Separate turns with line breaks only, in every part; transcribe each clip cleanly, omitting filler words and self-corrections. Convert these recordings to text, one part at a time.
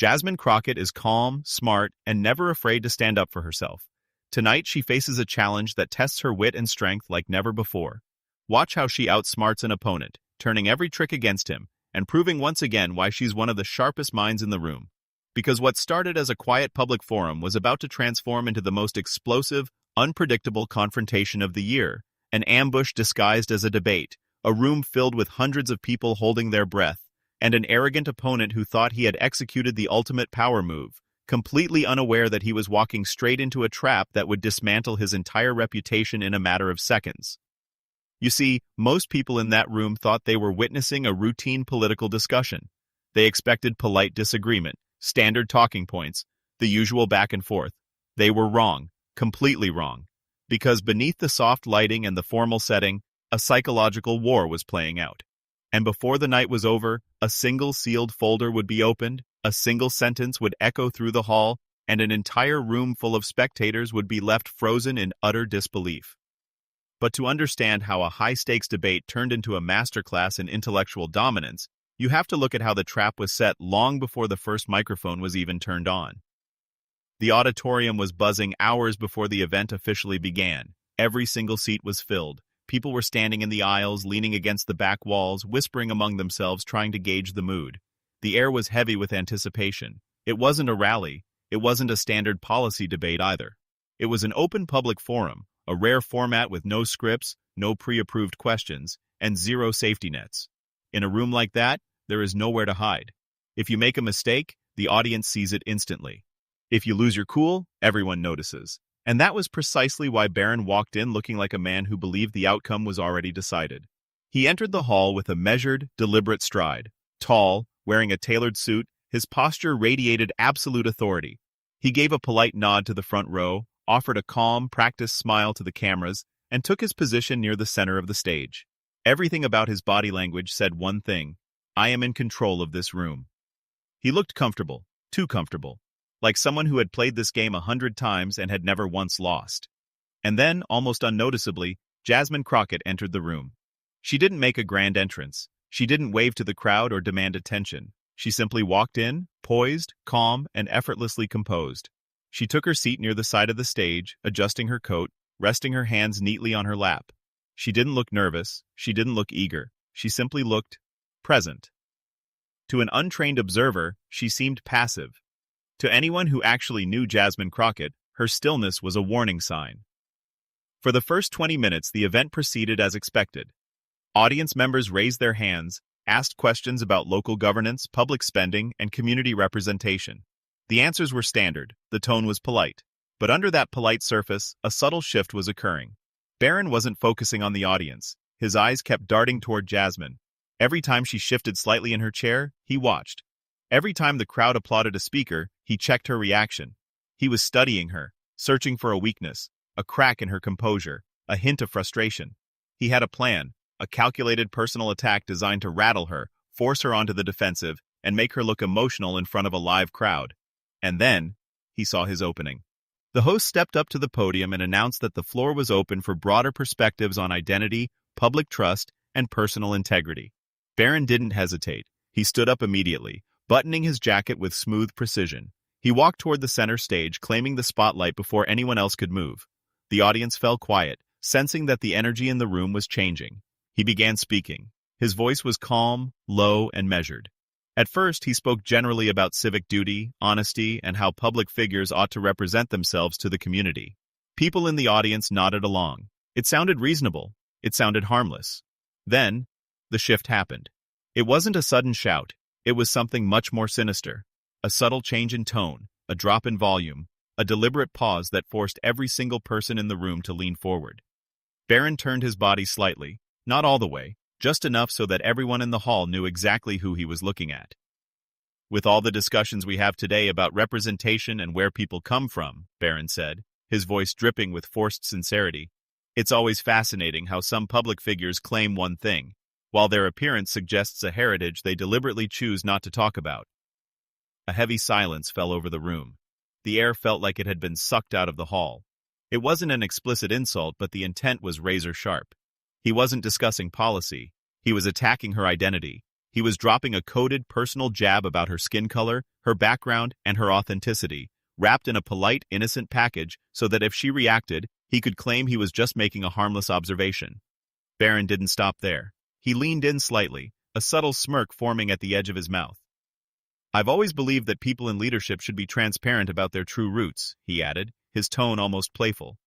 Jasmine Crockett is calm, smart, and never afraid to stand up for herself. Tonight, she faces a challenge that tests her wit and strength like never before. Watch how she outsmarts an opponent, turning every trick against him, and proving once again why she's one of the sharpest minds in the room. Because what started as a quiet public forum was about to transform into the most explosive, unpredictable confrontation of the year, an ambush disguised as a debate, a room filled with hundreds of people holding their breath, and an arrogant opponent who thought he had executed the ultimate power move, completely unaware that he was walking straight into a trap that would dismantle his entire reputation in a matter of seconds. You see, most people in that room thought they were witnessing a routine political discussion. They expected polite disagreement, standard talking points, the usual back and forth. They were wrong, completely wrong. Because beneath the soft lighting and the formal setting, a psychological war was playing out. And before the night was over, a single sealed folder would be opened, a single sentence would echo through the hall, and an entire room full of spectators would be left frozen in utter disbelief. But to understand how a high-stakes debate turned into a masterclass in intellectual dominance, you have to look at how the trap was set long before the first microphone was even turned on. The auditorium was buzzing hours before the event officially began. Every single seat was filled. People were standing in the aisles, leaning against the back walls, whispering among themselves, trying to gauge the mood. The air was heavy with anticipation. It wasn't a rally. It wasn't a standard policy debate either. It was an open public forum, a rare format with no scripts, no pre-approved questions, and zero safety nets. In a room like that, there is nowhere to hide. If you make a mistake, the audience sees it instantly. If you lose your cool, everyone notices. And that was precisely why Barron walked in looking like a man who believed the outcome was already decided. He entered the hall with a measured, deliberate stride. Tall, wearing a tailored suit, his posture radiated absolute authority. He gave a polite nod to the front row, offered a calm, practiced smile to the cameras, and took his position near the center of the stage. Everything about his body language said one thing: I am in control of this room. He looked comfortable, too comfortable, like someone who had played this game 100 times and had never once lost. And then, almost unnoticeably, Jasmine Crockett entered the room. She didn't make a grand entrance. She didn't wave to the crowd or demand attention. She simply walked in, poised, calm, and effortlessly composed. She took her seat near the side of the stage, adjusting her coat, resting her hands neatly on her lap. She didn't look nervous. She didn't look eager. She simply looked present. To an untrained observer, she seemed passive. To anyone who actually knew Jasmine Crockett, her stillness was a warning sign. For the first 20 minutes, the event proceeded as expected. Audience members raised their hands, asked questions about local governance, public spending, and community representation. The answers were standard, the tone was polite. But under that polite surface, a subtle shift was occurring. Barron wasn't focusing on the audience. His eyes kept darting toward Jasmine. Every time she shifted slightly in her chair, he watched. Every time the crowd applauded a speaker, he checked her reaction. He was studying her, searching for a weakness, a crack in her composure, a hint of frustration. He had a plan, a calculated personal attack designed to rattle her, force her onto the defensive, and make her look emotional in front of a live crowd. And then, he saw his opening. The host stepped up to the podium and announced that the floor was open for broader perspectives on identity, public trust, and personal integrity. Barron didn't hesitate. He stood up immediately, buttoning his jacket with smooth precision. He walked toward the center stage, claiming the spotlight before anyone else could move. The audience fell quiet, sensing that the energy in the room was changing. He began speaking. His voice was calm, low, and measured. At first, he spoke generally about civic duty, honesty, and how public figures ought to represent themselves to the community. People in the audience nodded along. It sounded reasonable. It sounded harmless. Then, the shift happened. It wasn't a sudden shout. It was something much more sinister. A subtle change in tone, a drop in volume, a deliberate pause that forced every single person in the room to lean forward. Barron turned his body slightly, not all the way, just enough so that everyone in the hall knew exactly who he was looking at. With all the discussions we have today about representation and where people come from, Barron said, his voice dripping with forced sincerity, it's always fascinating how some public figures claim one thing, while their appearance suggests a heritage they deliberately choose not to talk about. A heavy silence fell over the room. The air felt like it had been sucked out of the hall. It wasn't an explicit insult, but the intent was razor-sharp. He wasn't discussing policy. He was attacking her identity. He was dropping a coded personal jab about her skin color, her background, and her authenticity, wrapped in a polite, innocent package so that if she reacted, he could claim he was just making a harmless observation. Barron didn't stop there. He leaned in slightly, a subtle smirk forming at the edge of his mouth. "I've always believed that people in leadership should be transparent about their true roots," he added, his tone almost playful.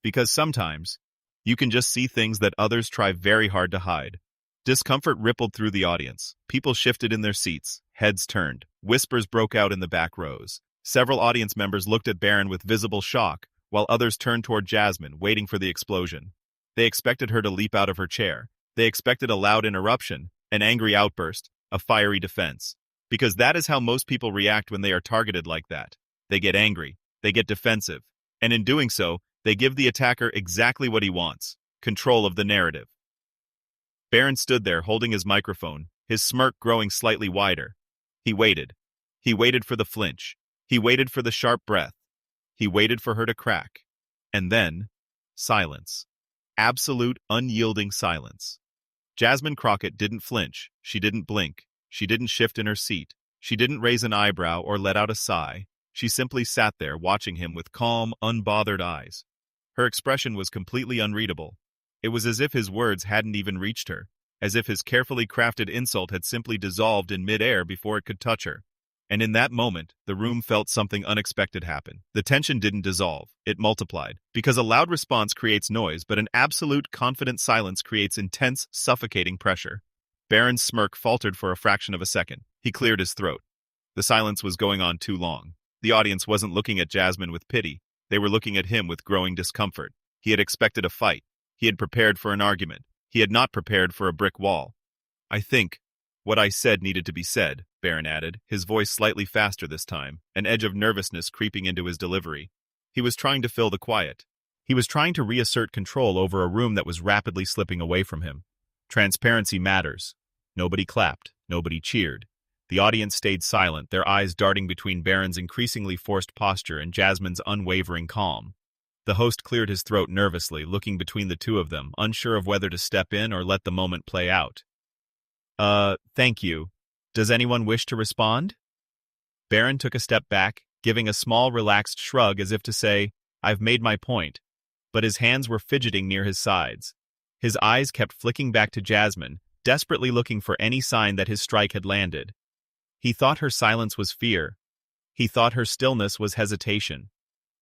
"Because sometimes, you can just see things that others try very hard to hide." Discomfort rippled through the audience. People shifted in their seats, heads turned, whispers broke out in the back rows. Several audience members looked at Barron with visible shock, while others turned toward Jasmine, waiting for the explosion. They expected her to leap out of her chair. They expected a loud interruption, an angry outburst, a fiery defense. Because that is how most people react when they are targeted like that. They get angry, they get defensive, and in doing so, they give the attacker exactly what he wants: control of the narrative. Barron stood there holding his microphone, his smirk growing slightly wider. He waited. He waited for the flinch. He waited for the sharp breath. He waited for her to crack. And then, silence. Absolute, unyielding silence. Jasmine Crockett didn't flinch. She didn't blink. She didn't shift in her seat. She didn't raise an eyebrow or let out a sigh. She simply sat there watching him with calm, unbothered eyes. Her expression was completely unreadable. It was as if his words hadn't even reached her, as if his carefully crafted insult had simply dissolved in midair before it could touch her. And in that moment, the room felt something unexpected happen. The tension didn't dissolve, it multiplied. Because a loud response creates noise, but an absolute, confident silence creates intense, suffocating pressure. Barron's smirk faltered for a fraction of a second. He cleared his throat. The silence was going on too long. The audience wasn't looking at Jasmine with pity. They were looking at him with growing discomfort. He had expected a fight. He had prepared for an argument. He had not prepared for a brick wall. "I think what I said needed to be said," Barron added, his voice slightly faster this time, an edge of nervousness creeping into his delivery. He was trying to fill the quiet. He was trying to reassert control over a room that was rapidly slipping away from him. Transparency matters. Nobody clapped. Nobody cheered. The audience stayed silent, their eyes darting between Barron's increasingly forced posture and Jasmine's unwavering calm. The host cleared his throat nervously, looking between the two of them, unsure of whether to step in or let the moment play out. Thank you. Does anyone wish to respond?" Barron took a step back, giving a small, relaxed shrug as if to say, "I've made my point." But his hands were fidgeting near his sides. His eyes kept flicking back to Jasmine, desperately looking for any sign that his strike had landed. He thought her silence was fear. He thought her stillness was hesitation.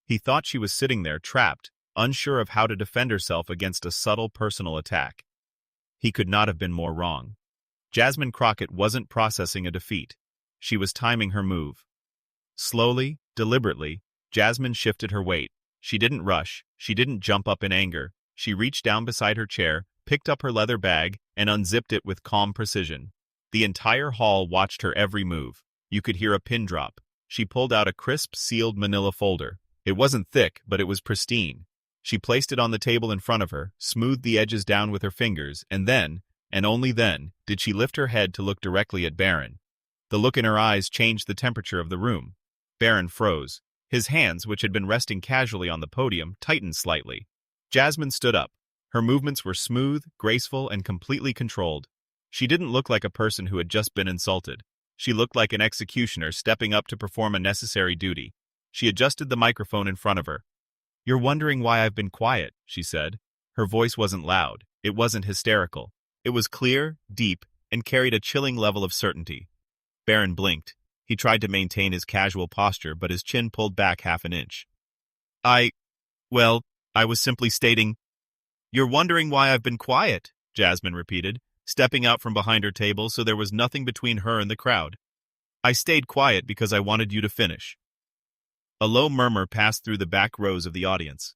He thought she was sitting there, trapped, unsure of how to defend herself against a subtle personal attack. He could not have been more wrong. Jasmine Crockett wasn't processing a defeat. She was timing her move. Slowly, deliberately, Jasmine shifted her weight. She didn't rush. She didn't jump up in anger. She reached down beside her chair, picked up her leather bag, and unzipped it with calm precision. The entire hall watched her every move. You could hear a pin drop. She pulled out a crisp, sealed manila folder. It wasn't thick, but it was pristine. She placed it on the table in front of her, smoothed the edges down with her fingers, and then, and only then, did she lift her head to look directly at Barron. The look in her eyes changed the temperature of the room. Barron froze. His hands, which had been resting casually on the podium, tightened slightly. Jasmine stood up. Her movements were smooth, graceful, and completely controlled. She didn't look like a person who had just been insulted. She looked like an executioner stepping up to perform a necessary duty. She adjusted the microphone in front of her. "You're wondering why I've been quiet," she said. Her voice wasn't loud. It wasn't hysterical. It was clear, deep, and carried a chilling level of certainty. Barron blinked. He tried to maintain his casual posture, but his chin pulled back half an inch. I was simply stating—" "You're wondering why I've been quiet," Jasmine repeated, stepping out from behind her table so there was nothing between her and the crowd. "I stayed quiet because I wanted you to finish." A low murmur passed through the back rows of the audience.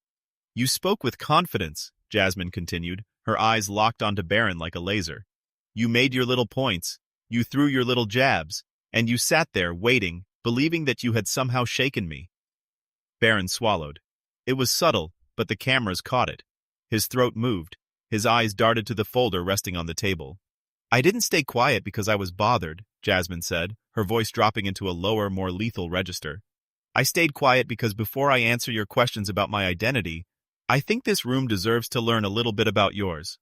"You spoke with confidence," Jasmine continued, her eyes locked onto Barron like a laser. "You made your little points, you threw your little jabs, and you sat there waiting, believing that you had somehow shaken me." Barron swallowed. It was subtle, but the cameras caught it. His throat moved. His eyes darted to the folder resting on the table. "I didn't stay quiet because I was bothered," Jasmine said, her voice dropping into a lower, more lethal register. "I stayed quiet because before I answer your questions about my identity, I think this room deserves to learn a little bit about yours."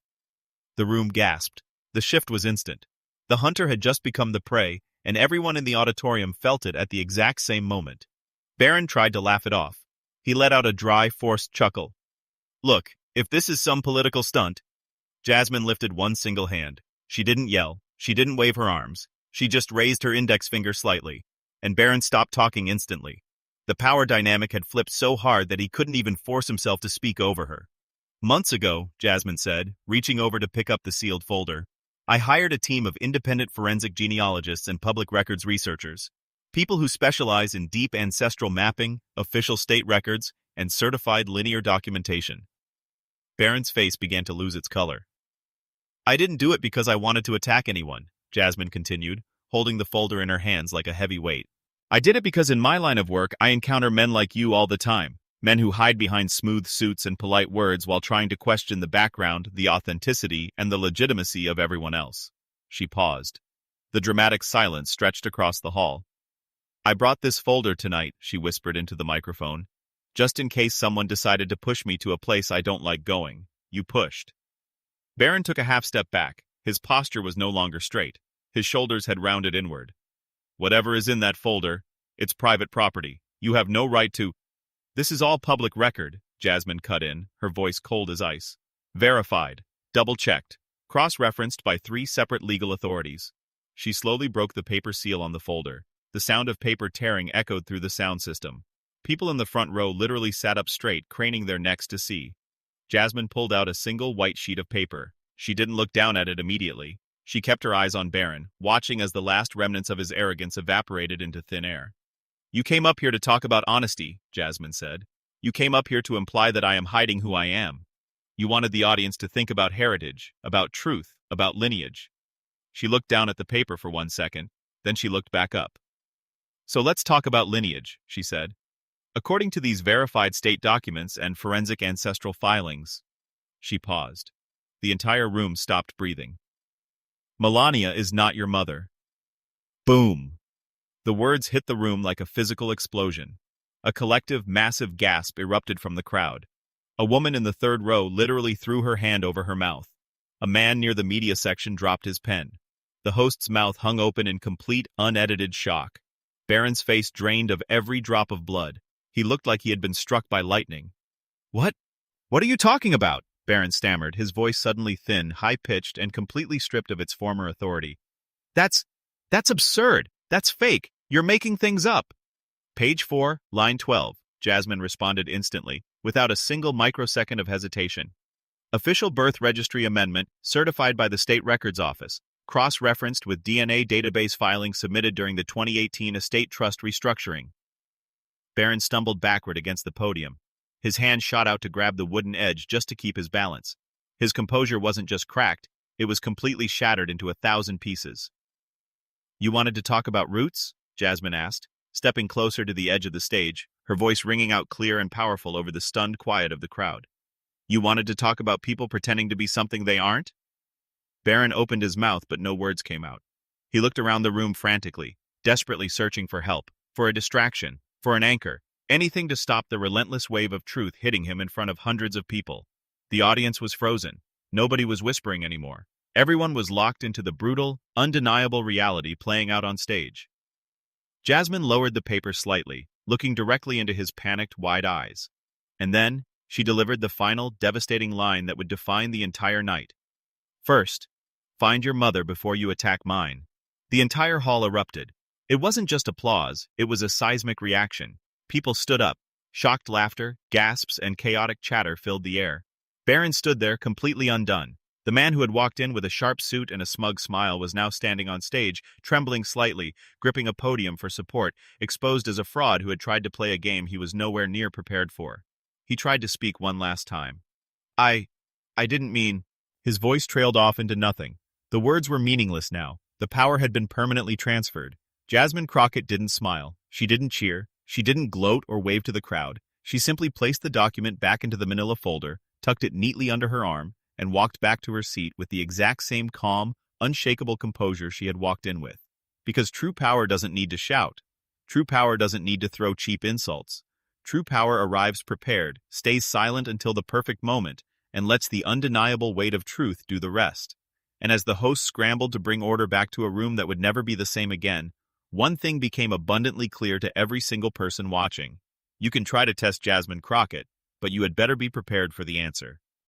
The room gasped. The shift was instant. The hunter had just become the prey, and everyone in the auditorium felt it at the exact same moment. Baron tried to laugh it off. He let out a dry, forced chuckle. Look, if this is some political stunt. Jasmine lifted one single hand. She didn't yell. She didn't wave her arms. She just raised her index finger slightly. And Baron stopped talking instantly. The power dynamic had flipped so hard that he couldn't even force himself to speak over her. Months ago, Jasmine said, reaching over to pick up the sealed folder, I hired a team of independent forensic genealogists and public records researchers. People who specialize in deep ancestral mapping, official state records, and certified linear documentation. Baron's face began to lose its color. I didn't do it because I wanted to attack anyone, Jasmine continued, holding the folder in her hands like a heavy weight. I did it because in my line of work I encounter men like you all the time, men who hide behind smooth suits and polite words while trying to question the background, the authenticity, and the legitimacy of everyone else. She paused. The dramatic silence stretched across the hall. I brought this folder tonight, she whispered into the microphone, just in case someone decided to push me to a place I don't like going. You pushed. Baron took a half step back. His posture was no longer straight. His shoulders had rounded inward. Whatever is in that folder, it's private property. You have no right to— This is all public record, Jasmine cut in, her voice cold as ice. Verified, double-checked, cross-referenced by 3 separate legal authorities. She slowly broke the paper seal on the folder. The sound of paper tearing echoed through the sound system. People in the front row literally sat up straight, craning their necks to see. Jasmine pulled out a single white sheet of paper. She didn't look down at it immediately. She kept her eyes on Baron, watching as the last remnants of his arrogance evaporated into thin air. You came up here to talk about honesty, Jasmine said. You came up here to imply that I am hiding who I am. You wanted the audience to think about heritage, about truth, about lineage. She looked down at the paper for 1 second, then she looked back up. So let's talk about lineage, she said. According to these verified state documents and forensic ancestral filings. She paused. The entire room stopped breathing. Melania is not your mother. Boom! The words hit the room like a physical explosion. A collective, massive gasp erupted from the crowd. A woman in the third row literally threw her hand over her mouth. A man near the media section dropped his pen. The host's mouth hung open in complete, unedited shock. Baron's face drained of every drop of blood. He looked like he had been struck by lightning. What? What are you talking about? Baron stammered, his voice suddenly thin, high-pitched, and completely stripped of its former authority. That's absurd. That's fake. You're making things up. Page 4, line 12, Jasmine responded instantly, without a single microsecond of hesitation. Official birth registry amendment, certified by the State Records Office, cross-referenced with DNA database filings submitted during the 2018 estate trust restructuring. Baron stumbled backward against the podium. His hand shot out to grab the wooden edge just to keep his balance. His composure wasn't just cracked, it was completely shattered into 1,000 pieces. You wanted to talk about roots? Jasmine asked, stepping closer to the edge of the stage, her voice ringing out clear and powerful over the stunned quiet of the crowd. You wanted to talk about people pretending to be something they aren't? Baron opened his mouth, but no words came out. He looked around the room frantically, desperately searching for help, for a distraction, for an anchor, anything to stop the relentless wave of truth hitting him in front of hundreds of people. The audience was frozen. Nobody was whispering anymore. Everyone was locked into the brutal, undeniable reality playing out on stage. Jasmine lowered the paper slightly, looking directly into his panicked, wide eyes. And then, she delivered the final, devastating line that would define the entire night. First, find your mother before you attack mine. The entire hall erupted. It wasn't just applause, it was a seismic reaction. People stood up. Shocked laughter, gasps, and chaotic chatter filled the air. Baron stood there, completely undone. The man who had walked in with a sharp suit and a smug smile was now standing on stage, trembling slightly, gripping a podium for support, exposed as a fraud who had tried to play a game he was nowhere near prepared for. He tried to speak one last time. I didn't mean— His voice trailed off into nothing. The words were meaningless now. The power had been permanently transferred. Jasmine Crockett didn't smile. She didn't cheer. She didn't gloat or wave to the crowd. She simply placed the document back into the manila folder, tucked it neatly under her arm, and walked back to her seat with the exact same calm, unshakable composure she had walked in with. Because true power doesn't need to shout. True power doesn't need to throw cheap insults. True power arrives prepared, stays silent until the perfect moment, and lets the undeniable weight of truth do the rest. And as the host scrambled to bring order back to a room that would never be the same again, one thing became abundantly clear to every single person watching. You can try to test Jasmine Crockett, but you had better be prepared for the answer.